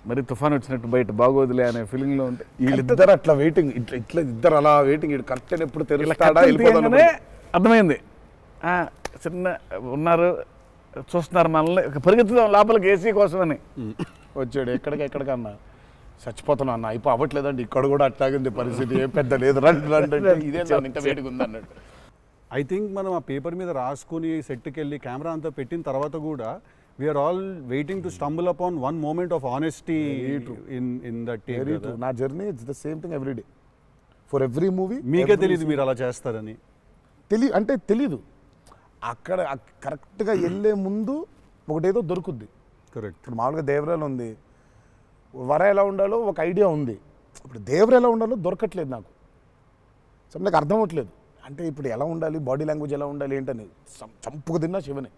మరి తుఫాన్ వచ్చినట్టు బయట బాగోదులే అనే ఫీలింగ్లో ఉంటే వీళ్ళిద్దరు అట్లా వెయిటింగ్, ఇట్లా ఇద్దరు అలా వెయిటింగ్. కర్టెన్ ఎప్పుడు తెరుస్తాడా అర్థమైంది. చిన్న ఉన్నారు, చూస్తున్నారు మనల్ని, పరిగెత్తుదాం లోపలికి ఏసీ కోసం అని వచ్చాడు. ఎక్కడికన్నా చచ్చిపోతున్నా అన్న, అయిపో అవ్వట్లేదండి, ఇక్కడ కూడా అట్లాగింది పరిస్థితి, ఏం పెద్ద లేదు, రండి ఇదే ఇంత వేడిగా ఉంది అన్నట్టు. ఐ థింక్ మనం ఆ పేపర్ మీద రాసుకుని సెట్కి వెళ్ళి కెమెరా అంతా పెట్టిన తర్వాత కూడా we are all waiting to stumble upon one moment of honesty in that take. నా journey it's the same thing every day for every movie. మీకే తెలియదు మీరు అలా చేస్తారని? తెలీదు. అక్కడ కరెక్ట్గా వెళ్ళే ముందు ఒకటేదో దొరుకుద్ది. కరెక్ట్. ఇప్పుడు మామూలుగా దేవరాలు ఉంది, వర ఎలా ఉండాలో ఒక ఐడియా ఉంది. ఇప్పుడు దేవర ఎలా ఉండాలో దొరకట్లేదు నాకు. సో నాకు అర్థం అవ్వట్లేదు. అంటే ఇప్పుడు ఎలా ఉండాలి, బాడీ లాంగ్వేజ్ ఎలా ఉండాలి ఏంటని చంపుకు తిన్నా శివని.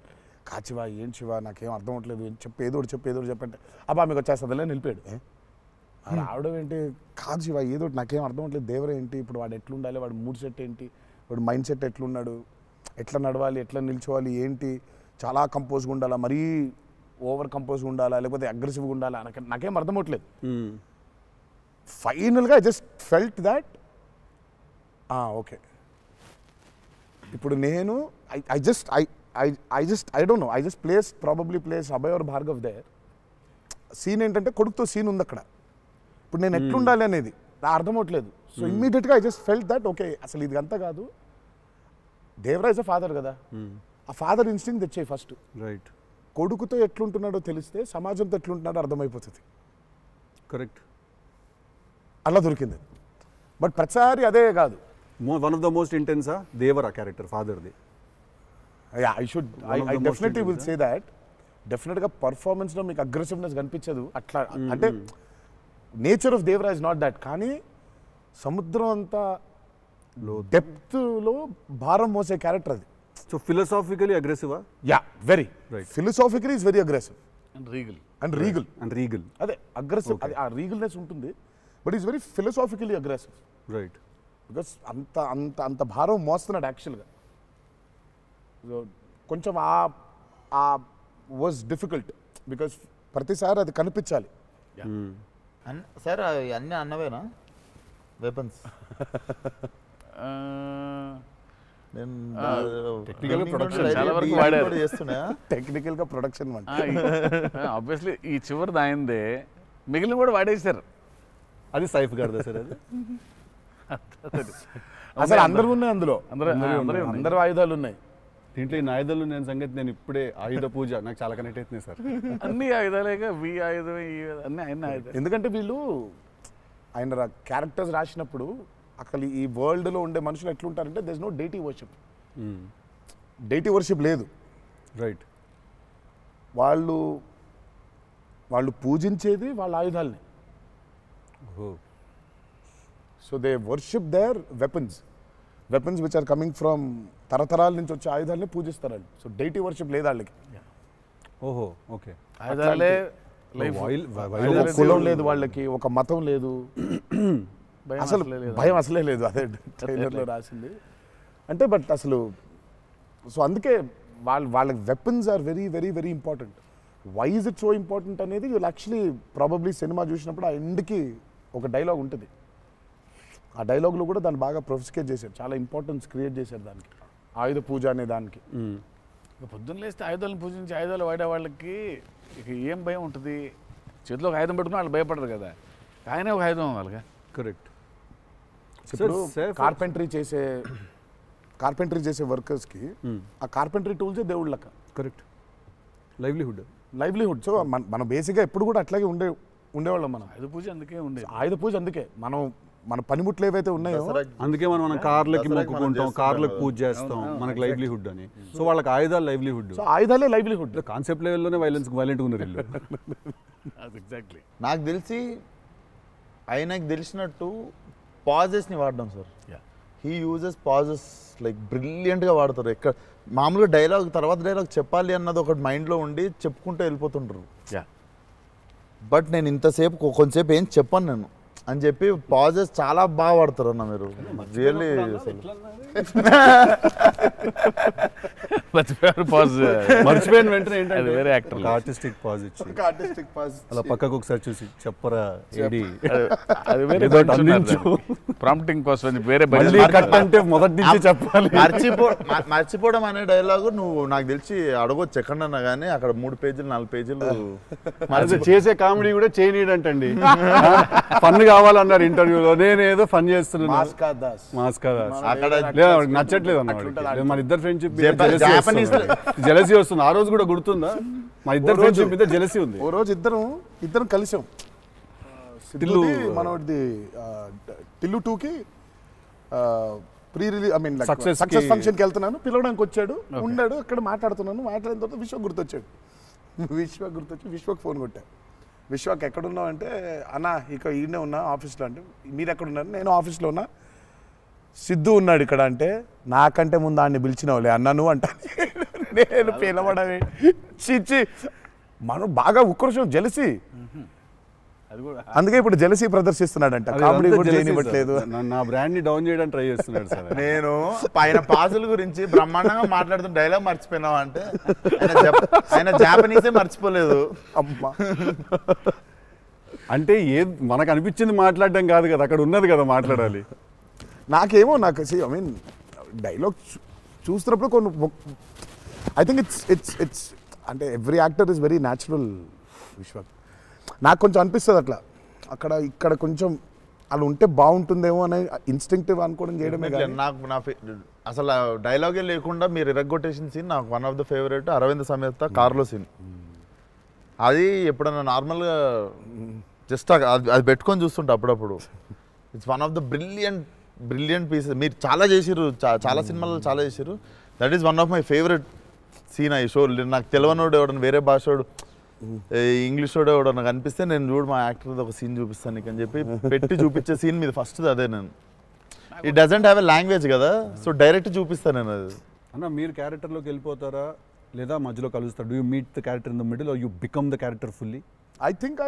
కాచివా ఏం శివ నాకేం అర్థం అవ్వట్లేదు, ఏదో చెప్పంటే అబ్బా మీకు వచ్చేస్తుందిలే నిలిపాడు. రావడం ఏంటి, కాదు శివ ఏదో నాకేం అర్థం అవ్వట్లేదు, దేవర ఏంటి, ఇప్పుడు వాడు ఎట్లుండాలి, వాడు మూడ్ సెట్ ఏంటి, వాడు మైండ్ సెట్ ఎట్లున్నాడు, ఎట్లా నడవాలి, ఎట్లా నిల్చోవాలి ఏంటి, చాలా కంపోజ్గా ఉండాలా, మరీ ఓవర్ కంపోజ్గా ఉండాలా, లేకపోతే అగ్రెసివ్గా ఉండాలా, నాకేం అర్థం అవ్వట్లేదు. ఫైనల్గా I just felt that okay ఇప్పుడు నేను I don't know, I just probably place Abhay or Bhargav there. Scene ఏంటంటే కొడుకుతో సీన్ ఉంది అక్కడ. ఇప్పుడు నేను ఎట్లుండాలి అనేది నా అర్థం అవ్వట్లేదు. సో ఇమ్మీడియట్గా I just felt that okay అసలు ఇది అంతా కాదు, దేవరాజ్ ఫాదర్ కదా, ఆ ఫాదర్ ఇన్స్టింక్ట్ తెచ్చాయి ఫస్ట్. రైట్. కొడుకుతో ఎట్లుంటున్నాడో తెలిస్తే సమాజంతో ఎట్లుంటున్నాడో అర్థమైపోతుంది. కరెక్ట్. అలా దొరికింది. బట్ ప్రతిసారి అదే కాదు. వన్ ఆఫ్ ద మోస్ట్ ఇంటెన్సా దేవరా క్యారెక్టర్ ఫాదర్ది. I definitely will say that. డెఫినెట్గా పర్ఫార్మెన్స్లో మీకు అగ్రెసివ్నెస్ కనిపించదు అట్లా. అంటే nature of Devara is not that. కానీ సముద్రం అంతా డెప్త్లో భారం మోసే క్యారెక్టర్ అది. సో ఫిలసాఫికలీ అగ్రెసివా? Yeah, very right. Philosophically is very aggressive and regal. And regal అదే అగ్రెసివ్, అది ఆ రీగల్నెస్ ఉంటుంది. But is very philosophically aggressive. Right. Because అంత అంత అంత భారం మోస్తున్నాడు యాక్చువల్గా. కొంచెం ఆ వాజ్ డిఫికల్ట్ బికాస్ ప్రతిసారి అది కనిపించాలి. సార్ అన్నీ అన్నవేనా వెపన్స్? టెక్నికల్గా ప్రొడక్షన్ ఆబ్వియస్లీ ఈ చివరిది ఆయనదే, మిగిలిన కూడా వాడేశారు. అది సైఫ్ గారిదా సార్? అది అసలు అందరూ ఉన్నాయి అందులో, అందరూ ఆయుధాలు ఉన్నాయి దీంట్లో. ఈ ఆయుధాలు నేను సంగతి నేను ఇప్పుడే ఆయుధ పూజ నాకు చాలా కనెక్ట్ అవుతున్నాయి సార్. అన్ని ఆయుధాలేగా, వి ఆయుధం అన్ని ఆయన ఆయుధాలు. ఎందుకంటే వీళ్ళు ఆయన క్యారెక్టర్స్ రాసినప్పుడు అసలు ఈ వరల్డ్లో ఉండే మనుషులు ఎట్లుంటారంటే there is no deity worship. Deity worship లేదు. రైట్. వాళ్ళు పూజించేది వాళ్ళ ఆయుధాలని. So they worship their weapons which are coming from తరతరాల నుంచి వచ్చే ఆయుధాలని పూజిస్తారు వాళ్ళు. సో డైటీ వర్షిప్ లేదు వాళ్ళకి. ఓహో, ఓకే. ఆయుధాలే ఒక కులం లేదు వాళ్ళకి, ఒక మతం లేదు, అసలు భయం అసలే లేదు. అదే ట్రైలర్లో రాసింది అంటే. బట్ అసలు సో అందుకే వాళ్ళకి weapons are very very very important. Why is it so important అనేది వీళ్ళు యాక్చువల్లీ ప్రాబబ్లీ సినిమా చూసినప్పుడు ఆ ఎండ్కి ఒక డైలాగ్ ఉంటుంది. ఆ డైలాగ్లో కూడా దాన్ని బాగా ప్రొఫిస్కేట్ చేశారు, చాలా ఇంపార్టెన్స్ క్రియేట్ చేశారు దానికి, ఆయుధ పూజ అనే దానికి. పొద్దున్న లేస్తే ఆయుధాలను పూజించి ఆయుధాలు వాడే వాళ్ళకి ఇక ఏం భయం ఉంటుంది? చేతిలో ఒక ఆయుధం పెట్టుకుని వాళ్ళు భయపడరు కదా, ఆయనే ఒక ఆయుధం వాళ్ళగా. కరెక్ట్. ఇప్పుడు కార్పెంటరీ చేసే వర్కర్స్కి ఆ కార్పెంటరీ టూల్సే దేవుళ్ళ లెక్క. కరెక్ట్. లైవ్లీహుడ్. సో మనం బేసిక్గా ఎప్పుడు కూడా అట్లాగే ఉండేవాళ్ళం. మనం ఆయుధ పూజ అందుకే ఉండేది. ఆయుధ పూజ అందుకే మన పనిముట్లు ఏవైతే ఉన్నాయో అందుకే మనం కార్లకి మొక్కుకుంటాం, కార్లకు పూజ చేస్తాం, మనకి లైవ్లీహుడ్ అని. సో వాళ్ళకి ఆయుధాలు లైవ్లీహుడ్. సో ఆయుధాలే లైవ్లీహుడ్. కాన్సెప్ట్ లెవెల్లోనే వైలెంట్ ఉన్నారు వీళ్ళు. ఎగ్జాక్ట్లీ. నాకు తెలిసి ఆయనకు తెలిసినట్టు పాజెస్ని వాడడం sir. He uses pauses like బ్రిలియంట్గా వాడతారు. ఎక్కడ మామూలుగా డైలాగ్ తర్వాత డైలాగ్ చెప్పాలి అన్నది ఒకటి మైండ్లో ఉండి చెప్పుకుంటూ వెళ్ళిపోతుంటారు. బట్ నేను ఇంతసేపు కొంచెంసేపు ఏం చెప్పాను నేను అని చెప్పి పాజెస్ చాలా బాగా వాడతారు అన్న మీరు. రియల్లీ మర్చిపోయిన వెంటనే ఏంటంటే వేరే యాక్టర్ ఆర్టిస్టిక్ పాజ్ ఇచ్చి అలా పక్కకు ఒకసారి చూసి చెప్పరా ఏడి ప్రాంప్టింగ్ కోసం వేరే అంటే మొదటి నుంచి చెప్పాలి. మర్చిపోవడం అనే డైలాగు నువ్వు నాకు తెలిసి అడగొచ్చు ఎక్కడన్నా కానీ అక్కడ 3 పేజీలు 4 పేజీలు చేసే కామెడీ కూడా చేయనీడంటండి. ఫన్ కావాలన్నారు ఇంటర్వ్యూలో, నేనేదో ఫన్ చేస్తున్నాను. అక్కడ నచ్చట్లేదు అన్న. మన ఇద్దరు ఫ్రెండ్షిప్ జెలసీ వస్తుంది. ఆ రోజు కూడా గుర్తుందా? మా ఇద్దరు ఫ్రెండ్షిప్ మీద జెలసీ ఉంది. ఓ రోజు ఇద్దరం కలిసాం. మనోడిది టిల్లు 2కి ప్రీ రిలీజ్ సక్సెస్ ఫంక్షన్కి వెళ్తున్నాను, పిలవడానికి వచ్చాడు, ఉన్నాడు అక్కడ, మాట్లాడుతున్నాను. మాట్లాడిన తర్వాత విశ్వక్ గుర్తొచ్చాడు. విశ్వక్ ఫోన్ కొట్టా. విశ్వక్ ఎక్కడున్నావు అంటే, అన్న ఇక ఈయనే ఉన్నా ఆఫీస్లో. అంటే మీరు ఎక్కడున్నారు? నేను ఆఫీస్లో ఉన్నా. సిద్ధు ఉన్నాడు ఇక్కడ అంటే, నాకంటే ముందు ఆయన్ని పిలిచినవులే అన్నా నువ్వు అంటా. నేను పిలవడమే చిచ్చి. మనం బాగా ఉక్రోషం, జెలసీ. అందుకే ఇప్పుడు జెలసీ ప్రదర్శిస్తున్నాడంట. కామెడీ కూడా చేయనివ్వట్లేదు. నా బ్రాండ్ ని డౌన్ చేయడానికి ట్రై చేస్తున్నాడు సార్. నేను ఆయన పాజుల గురించి బ్రహ్మాండంగా మాట్లాడుతున్న డైలాగ్ మర్చిపోయినావా అంటే, ఆయన జాపనీసే మర్చిపోలేదు. అమ్మా అంటే మనకు అనిపించింది మాట్లాడడం కాదు కదా, అక్కడ ఉన్నది కదా మాట్లాడాలి. నాకేమో ఐ మీన్ డైలాగ్ చూస్తున్నప్పుడు కొన్ని ఐ థింక్ ఇట్స్ అంటే every actor is very natural. Vishwak నాకు కొంచెం అనిపిస్తుంది అట్లా, ఇక్కడ కొంచెం అలా ఉంటే బాగుంటుందేమో అనే ఇన్స్టింక్టివ్ అనుకోవడం చేయడమే. నాకు అసలు డైలాగే లేకుండా మీరు ఇరగ్గొట్టేసిన సీన్ నాకు one of the favourite. Aravind Sametha కార్లో సీన్. అది ఎప్పుడన్నా నార్మల్గా జస్ట్ అది పెట్టుకొని చూస్తుంటా అప్పుడప్పుడు. It's one of the brilliant pieces. మీరు చాలా చేసిర్రు, చాలా సినిమాల్లో చాలా చేసిర్రు. That is one of my favourite scene. ఈ షో నాకు తెలియనోడు ఎవడన్నా, వేరే భాషోడు, ఇంగ్లీష్ వాడు ఎవడో నాకు అనిపిస్తే, నేను చూడు మా యాక్టర్ ఒక సీన్ చూపిస్తాను నీకు అని చెప్పి పెట్టి చూపించే సీన్ మీద ఫస్ట్ అదే. నేను it doesn't have a language కదా, సో డైరెక్ట్ చూపిస్తాను నేను అది. అన్న మీరు క్యారెక్టర్లోకి వెళ్ళిపోతారా లేదా మధ్యలో కలుస్తారు? Do you meet the character in the middle or you become the character fully? I think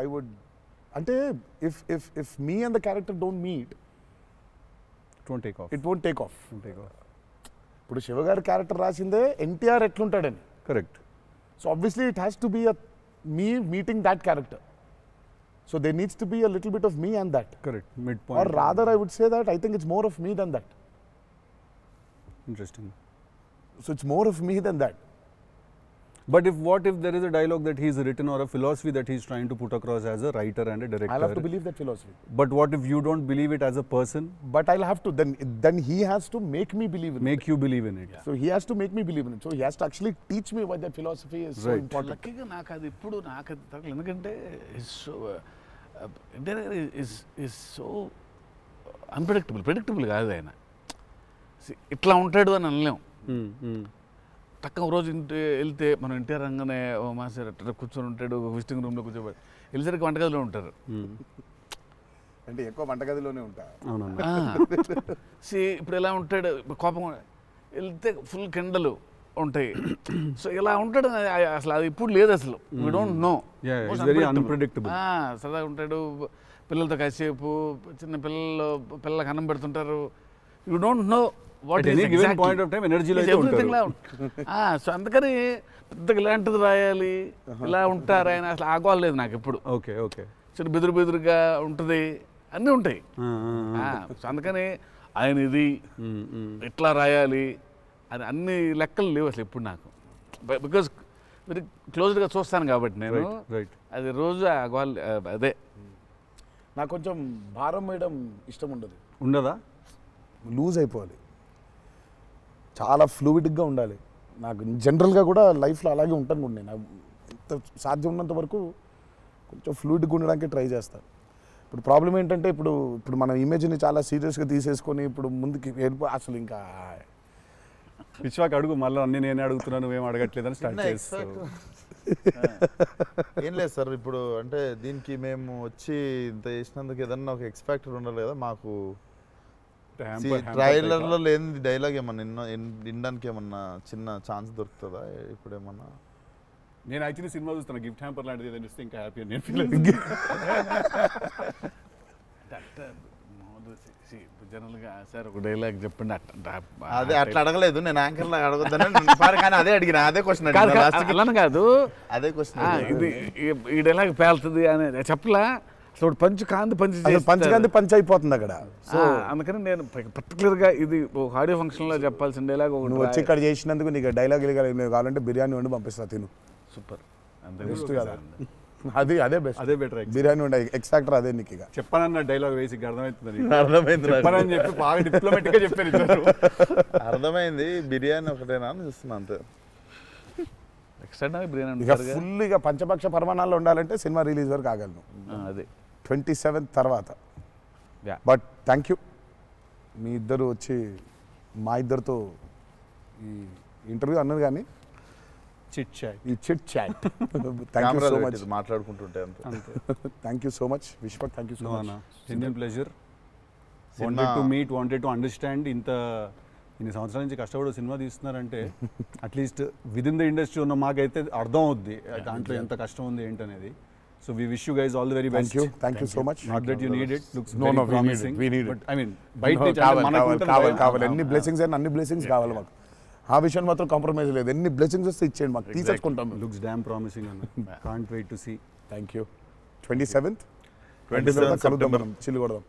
I would. అంటే if me and the character don't meet, it won't take off. ఇప్పుడు శివగారి క్యారెక్టర్ రాసిందే ఎన్టీఆర్ ఎట్లుంటాడని. Correct. So obviously it has to be me meeting that character. So there needs to be a little bit of me and that. Correct. Midpoint. Or rather I would say that I think it's more of me than that. Interesting. So it's more of me than that. But what if there is a dialogue that he's written or a philosophy that he's trying to put across as a writer and a director? I'll have to believe that philosophy. But what if you don't believe it as a person? But I'll have to. Then he has to make me believe in it. Make you believe in it. Yeah. So he has to make me believe in it. So he has to actually teach me why that philosophy is so important. లక్కీగా నాకు అది ఇప్పుడు తగ్గలేదు. ఎందుకంటే is so predictable కాదు ఆయన. ఇట్లా ఉంటాడు అని అనలేం. తక్కువ రోజు వెళ్తే మనం ఎన్టీఆర్ రంగానే ఓ మాస్టర్ అట్లా కూర్చొని ఉంటాడు, విజిటింగ్ రూమ్లో కూర్చోబెట్టి వెళ్ళేసరికి వంటగదిలో ఉంటారు. అంటే ఎక్కువ వంటగదిలోనే ఉంటా. ఇప్పుడు ఎలా ఉంటాడు, కోపం వెళ్తే ఫుల్ కెండలు, ఉంటాయి. సో ఇలా ఉంటాడు అసలు అది ఇప్పుడు లేదు అసలు. We don't know. Very unpredictable. సరదాగా ఉంటాడు, పిల్లలతో కాసేపు చిన్న పిల్లలకు అన్నం పెడుతుంటారు. You don't know what point of time ఎనర్జీలో సో అందుకని పెద్దగా ఇలాంటిది రాయాలి, ఇలా ఉంటారు ఆయన అసలు ఆగోలేదు నాకు ఎప్పుడు. Okay okay. చిన్న బెదురుగా ఉంటుంది, అన్నీ ఉంటాయి. సో అందుకని ఆయన ఇది ఇట్లా రాయాలి అని అన్ని లెక్కలు లేవు అసలు ఎప్పుడు నాకు. బికాజ్ వెరీ క్లోజ్గా చూస్తాను కాబట్టి నేను అది రోజు అదే. నాకు కొంచెం భారం వేయడం ఇష్టం ఉండదా? లూజ్ అయిపోవాలి, చాలా ఫ్లూయిడ్గా ఉండాలి. నాకు జనరల్గా కూడా లైఫ్లో అలాగే ఉంటాను కూడా నేను. ఎంత సాధ్యం ఉన్నంత వరకు కొంచెం ఫ్లూయిడ్గా ఉండడానికి ట్రై చేస్తాను. ఇప్పుడు ప్రాబ్లం ఏంటంటే ఇప్పుడు మన ఇమేజ్ని చాలా సీరియస్గా తీసేసుకొని ఇప్పుడు ముందుకి అసలు ఇంకా విశ్వాక్ అడుగు మళ్ళీ అన్ని నేనే అడుగుతున్నాను, నువ్వేం అడగట్లేదని స్టార్ట్ చేస్తాను. ఏం లేదు సార్, ఇప్పుడు అంటే దీనికి మేము వచ్చి ఇంత చేసినందుకు ఏదన్నా ఒక ఎక్స్పెక్టర్ ఉండాలి కదా. మాకు ట్రైలర్లో లేని డైలాగ్ ఏమన్నా వినడానికి ఏమన్నా చిన్న ఛాన్స్ దొరుకుతుందా ఇప్పుడు ఏమన్నా? నేను యాక్చువల్లీ సినిమా చూస్తాను, గిఫ్ట్ హ్యాంపర్ లాంటిది ఏదైనా ఇస్తే ఇంకా హ్యాపీ అని నేను జనరల్గా సార్ ఒక డైలాగ్ చెప్పండి. అదే అట్లా అడగలేదు నేను, యాంకర్లా అడగొద్దని కానీ అదే అడిగిన, అదే క్వశ్చన్ అలా కాదు, అదే క్వశ్చన్. ఇది ఈ డైలాగ్ పేలుతుంది అని చెప్పలా. అసలు పంచ్ అయిపోతుంది అక్కడ. సో అందుకని నేను పర్టికులర్గా ఇది ఒక ఆడియో ఫంక్షన్లో చెప్పాల్సిన డైలాగ్ ఒకటి వచ్చి ఇక్కడ చేసినందుకు నీకు డైలాగ్ కావాలంటే బిర్యానీ వండి పంపిస్తా, తిను. సూపర్. బెస్ట్ కదా, అదే బెస్ట్, అదే బెటర్. బిర్యానీ వండి ఎక్స్ ఫ్యాక్టర్ అదే నీకు. ఇక చెప్పానన్న డైలాగ్ వేసి అర్థమైంది, అర్థమైంది చెప్పి బాగా డిప్లొమాటిక్గా చెప్పారు. అర్థమైంది. బిర్యానీ ఒకటేనా అని చూస్తున్నా అంతే. ఇక ఫుల్ ఇక పంచపక్ష పరమాణాల్లో ఉండాలంటే సినిమా రిలీజ్ వరకు ఆగలను. అదే 27th తర్వాత. బట్ థ్యాంక్ యూ, మీ ఇద్దరు వచ్చి మా ఇద్దరితో ఈ ఇంటర్వ్యూ అన్నది కానీ ఈ chit chat thank you so much. మాట్లాడుకుంటుంటే అంతే. Thank you so much Vishwak, thank you so much. Genuine pleasure. Wanted to meet, wanted to understand. ఇన్ని సంవత్సరాల నుంచి కష్టపడి సినిమా తీస్తున్నారంటే at least with in the industry ఉన్న మాకైతే అర్థం అవుద్ది దాంట్లో ఎంత కష్టం ఉంది ఏంటనేది. So we wish you guys all the very best. Thank you so much. Not that you need it, looks no very promising. But I mean బయట కావాలి ఎన్ని బ్లెస్సింగ్స్ అయినా అన్ని బ్లెస్సింగ్స్ కావాలి మాకు. ఆ విషయం మాత్రం కాంప్రమైజ్ లేదు. ఎన్ని బ్లెస్సింగ్స్ వస్తే ఇచ్చేయండి మాకు, తీసేసుకుంటాం. లుక్స్ డామ్ ప్రామిసింగ్ అన్న. Can't wait to see. Thank you. 27th కలుద్దాం, మనం చిల్లు కొడదాం.